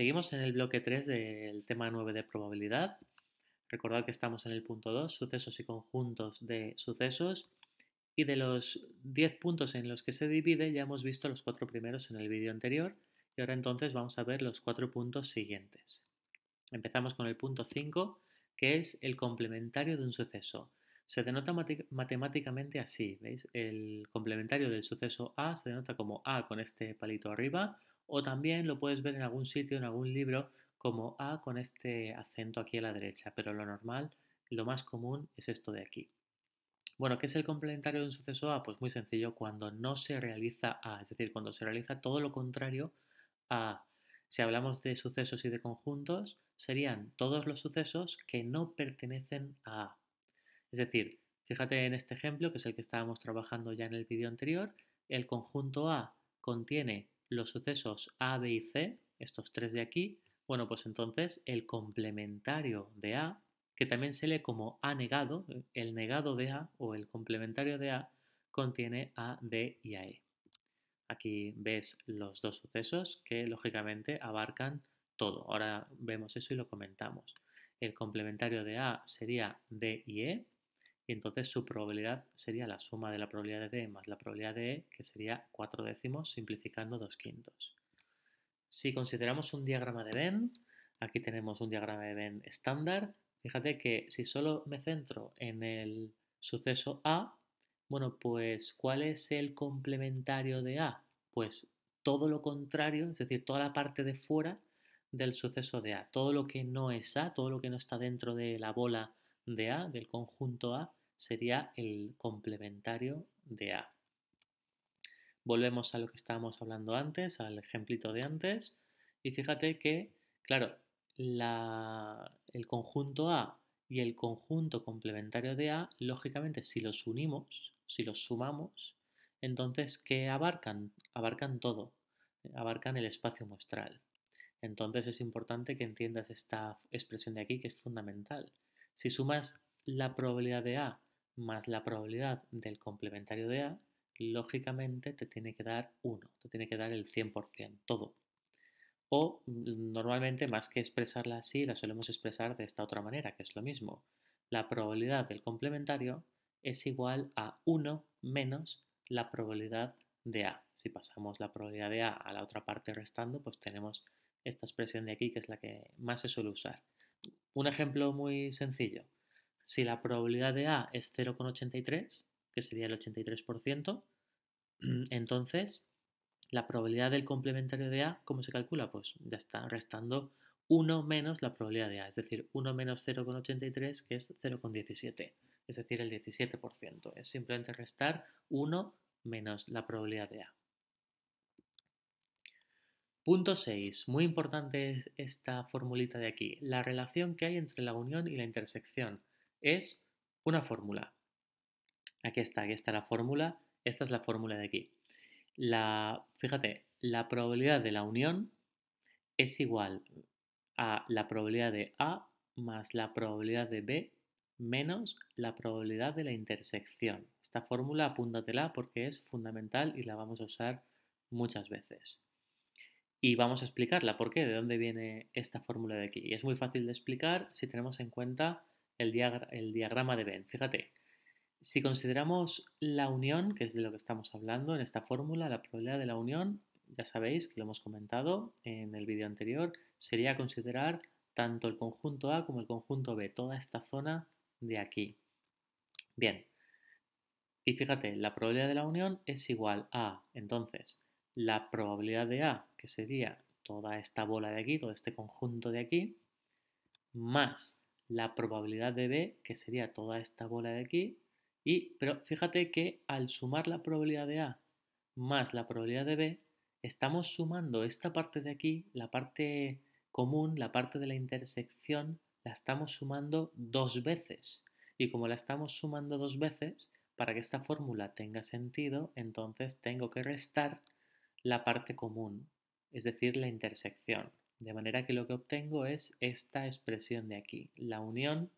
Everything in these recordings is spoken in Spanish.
Seguimos en el bloque 3 del tema 9 de probabilidad. Recordad que estamos en el punto 2, sucesos y conjuntos de sucesos. Y de los 10 puntos en los que se divide, ya hemos visto los 4 primeros en el vídeo anterior. Y ahora entonces vamos a ver los 4 puntos siguientes. Empezamos con el punto 5, que es el complementario de un suceso. Se denota matemáticamente así, ¿veis? El complementario del suceso A se denota como A con este palito arriba, o también lo puedes ver en algún sitio, en algún libro, como A con este acento aquí a la derecha, pero lo normal, lo más común es esto de aquí. Bueno, ¿qué es el complementario de un suceso A? Pues muy sencillo, cuando no se realiza A, es decir, cuando se realiza todo lo contrario a A. Si hablamos de sucesos y de conjuntos, serían todos los sucesos que no pertenecen a A. Es decir, fíjate en este ejemplo, que es el que estábamos trabajando ya en el vídeo anterior, el conjunto A contiene los sucesos A, B y C, estos tres de aquí. Bueno, pues entonces el complementario de A, que también se lee como A negado, el negado de A o el complementario de A, contiene a, D y a E. Aquí ves los dos sucesos que lógicamente abarcan todo. Ahora vemos eso y lo comentamos. El complementario de A sería D y E, y entonces su probabilidad sería la suma de la probabilidad de D más la probabilidad de E, que sería 4 décimos, simplificando 2 quintos. Si consideramos un diagrama de Venn, aquí tenemos un diagrama de Venn estándar. Fíjate que si solo me centro en el suceso A, bueno, pues ¿cuál es el complementario de A? Pues todo lo contrario, es decir, toda la parte de fuera del suceso de A. Todo lo que no es A, todo lo que no está dentro de la bola de A, del conjunto A, sería el complementario de A. Volvemos a lo que estábamos hablando antes, al ejemplito de antes, y fíjate que, claro, el conjunto A y el conjunto complementario de A, lógicamente, si los unimos, si los sumamos, entonces, ¿qué abarcan? Abarcan todo, abarcan el espacio muestral. Entonces es importante que entiendas esta expresión de aquí que es fundamental. Si sumas la probabilidad de A más la probabilidad del complementario de A, lógicamente te tiene que dar 1, te tiene que dar el 100%, todo. O normalmente más que expresarla así, la solemos expresar de esta otra manera, que es lo mismo. La probabilidad del complementario es igual a 1 menos la probabilidad de A. Si pasamos la probabilidad de A a la otra parte restando, pues tenemos esta expresión de aquí que es la que más se suele usar. Un ejemplo muy sencillo. Si la probabilidad de A es 0,83, que sería el 83%, entonces la probabilidad del complementario de A, ¿cómo se calcula? Pues ya está, restando 1 menos la probabilidad de A, es decir, 1 menos 0,83, que es 0,17, es decir, el 17%. Es simplemente restar 1 menos la probabilidad de A. Punto 6. Muy importante esta formulita de aquí. La relación que hay entre la unión y la intersección es una fórmula. Aquí está la fórmula. Esta es la fórmula de aquí. Fíjate, la probabilidad de la unión es igual a la probabilidad de A más la probabilidad de B menos la probabilidad de la intersección. Esta fórmula apúntatela porque es fundamental y la vamos a usar muchas veces. Y vamos a explicarla, ¿por qué? ¿De dónde viene esta fórmula de aquí? Y es muy fácil de explicar si tenemos en cuenta el diagrama de Venn. Fíjate, si consideramos la unión, que es de lo que estamos hablando en esta fórmula, la probabilidad de la unión, ya sabéis que lo hemos comentado en el vídeo anterior, sería considerar tanto el conjunto A como el conjunto B, toda esta zona de aquí. Bien, y fíjate, la probabilidad de la unión es igual a, entonces, la probabilidad de A, que sería toda esta bola de aquí, todo este conjunto de aquí, más la probabilidad de B, que sería toda esta bola de aquí, pero fíjate que al sumar la probabilidad de A más la probabilidad de B, estamos sumando esta parte de aquí, la parte común, la parte de la intersección, la estamos sumando dos veces. Y como la estamos sumando dos veces, para que esta fórmula tenga sentido, entonces tengo que restar la parte común, es decir, la intersección. De manera que lo que obtengo es esta expresión de aquí. La unión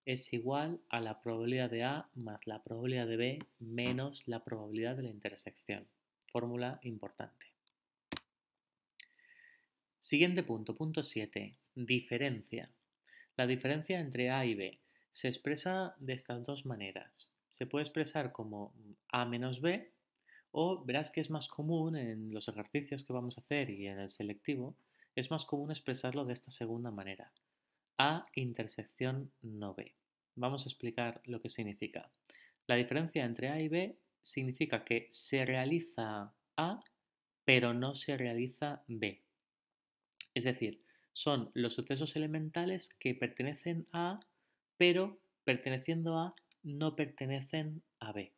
es igual a la probabilidad de A más la probabilidad de B menos la probabilidad de la intersección. Fórmula importante. Siguiente punto, punto 7. Diferencia. La diferencia entre A y B se expresa de estas dos maneras. Se puede expresar como A menos B o verás que es más común en los ejercicios que vamos a hacer y en el selectivo, es más común expresarlo de esta segunda manera. A intersección no B. Vamos a explicar lo que significa. La diferencia entre A y B significa que se realiza A, pero no se realiza B. Es decir, son los sucesos elementales que pertenecen a A, pero perteneciendo a no pertenecen a B.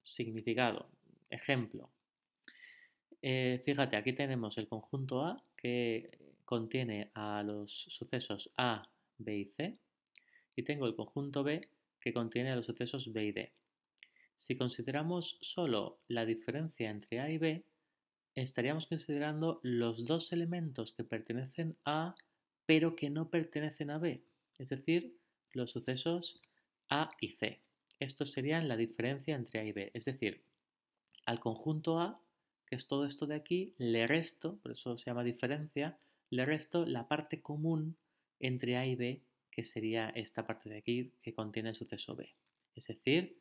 Significado. Ejemplo. Fíjate, aquí tenemos el conjunto A que contiene a los sucesos A, B y C y tengo el conjunto B que contiene a los sucesos B y D. Si consideramos solo la diferencia entre A y B, estaríamos considerando los dos elementos que pertenecen a A pero que no pertenecen a B, es decir, los sucesos A y C. Estos serían la diferencia entre A y B, es decir, al conjunto A, que es todo esto de aquí, le resto, por eso se llama diferencia, le resto la parte común entre A y B, que sería esta parte de aquí que contiene el suceso B. Es decir,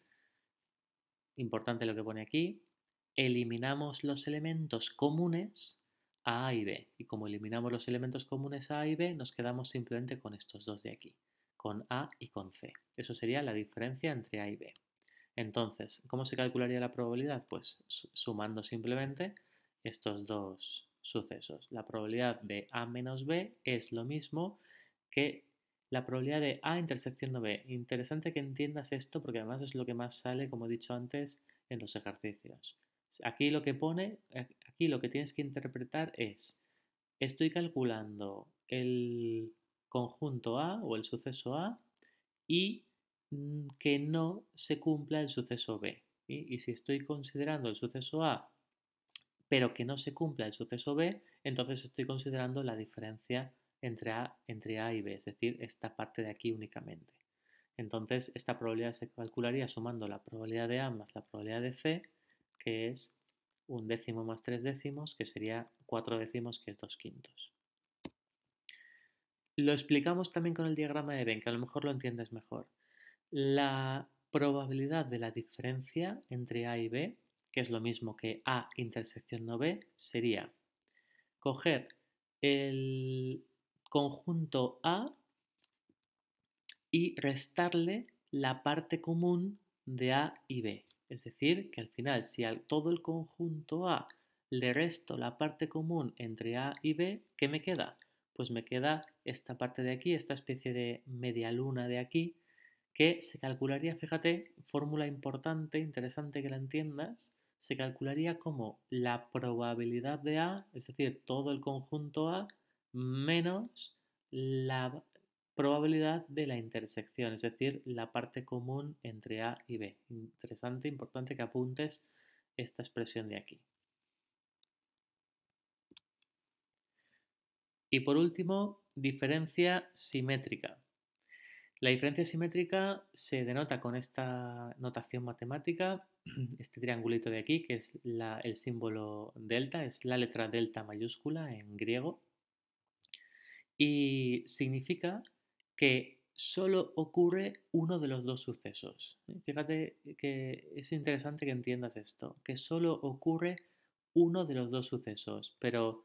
importante lo que pone aquí, eliminamos los elementos comunes a A y B. Y como eliminamos los elementos comunes a A y B, nos quedamos simplemente con estos dos de aquí, con A y con C. Eso sería la diferencia entre A y B. Entonces, ¿cómo se calcularía la probabilidad? Pues sumando simplemente estos dos sucesos. La probabilidad de A menos B es lo mismo que la probabilidad de A intersección B. Interesante que entiendas esto porque además es lo que más sale, como he dicho antes, en los ejercicios. Aquí lo que pone, aquí lo que tienes que interpretar es, estoy calculando el conjunto A o el suceso A y que no se cumpla el suceso B. Y si estoy considerando el suceso A, pero que no se cumpla el suceso B, entonces estoy considerando la diferencia entre A y B, es decir, esta parte de aquí únicamente. Entonces, esta probabilidad se calcularía sumando la probabilidad de A más la probabilidad de C, que es un décimo más 3 décimos, que sería 4 décimos, que es 2 quintos. Lo explicamos también con el diagrama de Venn, que a lo mejor lo entiendes mejor. La probabilidad de la diferencia entre A y B, que es lo mismo que A intersección no B, sería coger el conjunto A y restarle la parte común de A y B. Es decir, que al final, si a todo el conjunto A le resto la parte común entre A y B, ¿qué me queda? Pues me queda esta parte de aquí, esta especie de media luna de aquí, que se calcularía, fíjate, fórmula importante, interesante que la entiendas, se calcularía como la probabilidad de A, es decir, todo el conjunto A, menos la probabilidad de la intersección, es decir, la parte común entre A y B. Interesante, importante que apuntes esta expresión de aquí. Y por último, diferencia simétrica. La diferencia simétrica se denota con esta notación matemática, este triangulito de aquí, que es el símbolo delta, es la letra delta mayúscula en griego, y significa que solo ocurre uno de los dos sucesos. Fíjate que es interesante que entiendas esto, que solo ocurre uno de los dos sucesos, pero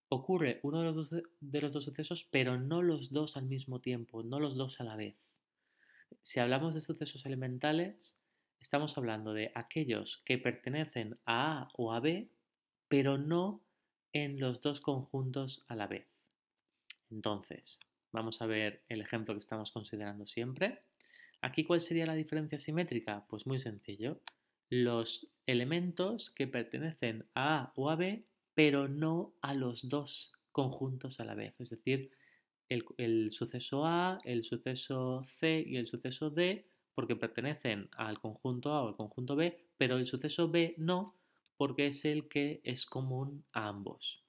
ocurre uno de los dos sucesos, pero no los dos al mismo tiempo, no los dos a la vez. Si hablamos de sucesos elementales, estamos hablando de aquellos que pertenecen a A o a B, pero no en los dos conjuntos a la vez. Entonces, vamos a ver el ejemplo que estamos considerando siempre. Aquí, ¿cuál sería la diferencia simétrica? Pues muy sencillo. Los elementos que pertenecen a A o a B, pero no a los dos conjuntos a la vez. Es decir, el suceso A, el suceso C y el suceso D, porque pertenecen al conjunto A o al conjunto B, pero el suceso B no, porque es el que es común a ambos.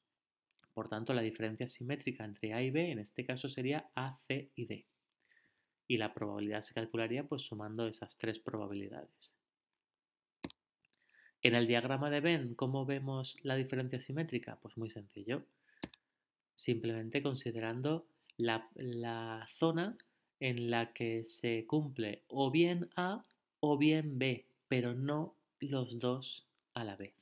Por tanto, la diferencia simétrica entre A y B en este caso sería A, C y D. Y la probabilidad se calcularía pues sumando esas tres probabilidades. En el diagrama de Venn, ¿cómo vemos la diferencia simétrica? Pues muy sencillo. simplemente considerando la zona en la que se cumple o bien A o bien B, pero no los dos a la vez.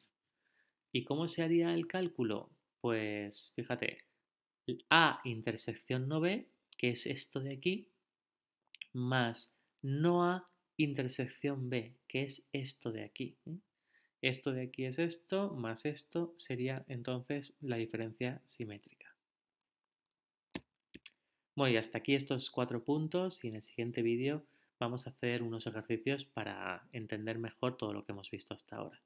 ¿Y cómo se haría el cálculo? Pues fíjate, A intersección no B, que es esto de aquí, más no A intersección B, que es esto de aquí. Esto de aquí es esto, más esto sería entonces la diferencia simétrica. Bueno, y hasta aquí estos 4 puntos y en el siguiente vídeo vamos a hacer unos ejercicios para entender mejor todo lo que hemos visto hasta ahora.